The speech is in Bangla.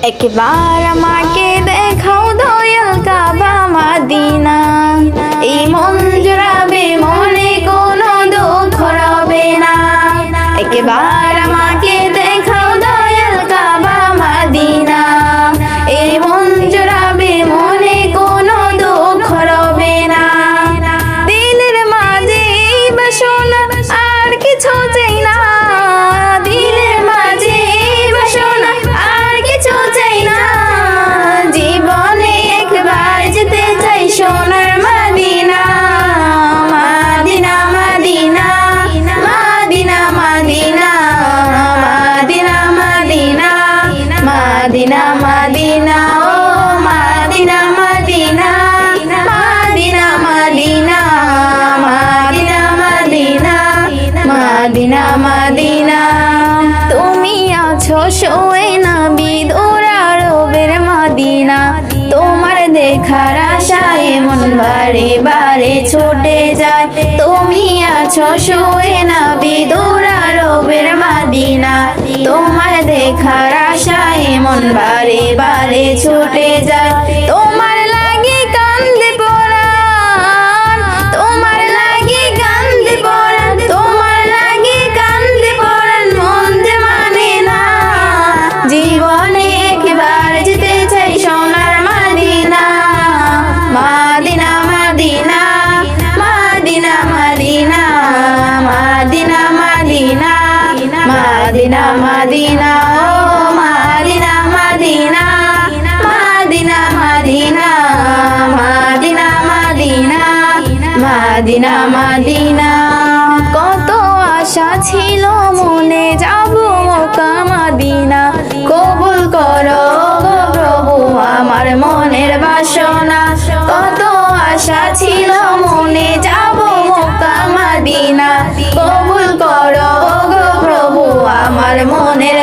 একবার আমাকে দেখাও দয়াল কাবা মদিনা, এই মন জুড়াবে মনে কোনো দুঃখ রবে না। একবার আমাকে দেখাও দয়াল কাবা মদিনা, এই মন জুড়াবে মনে কোনো দুঃখ রবে না। দিলের মাঝে বাসনা আর কিছু চাই না, দিলের মাঝে বাসনা আর কিছু চাই না। জীবনে একবার যেতে চাই সোনার Medina, Medina Medina Medina Medina Medina Medina Medina Medina ও Medina Medina Medina Medina Medina Medina Medina Medina. তুমি আছো শুয়ে নবী দুরারবের মদিনা, তোমার দেখার আশায় মন বারে বারে ছুটে যায়। তুমি আছো শুয়ে নবী দুরারবের মদিনা, তোমার দেখার আশায় মন বারে বারে ছুটে যায়। তোমার লাগি কান্দে পরাণ, তোমার লাগি কান্দে পরাণ, তোমার লাগি কান্দে পরাণ, মন যে মানে না। জীবনে একবার যেতে চাই সোনার Medina, Medina Medina Medina Medina Medina Medina Medina Medina ও Medina Medina Medina Medina Medina Medina Medina Medina. কত আশা ছিল মনে যাব মক্কা মদিনা, কবুল করো গো প্রভু আমার মনের বাসনা। কত আশা ছিল মনে যাব মক্কা মদিনা, কবুল করো গো প্রভু আমার মনের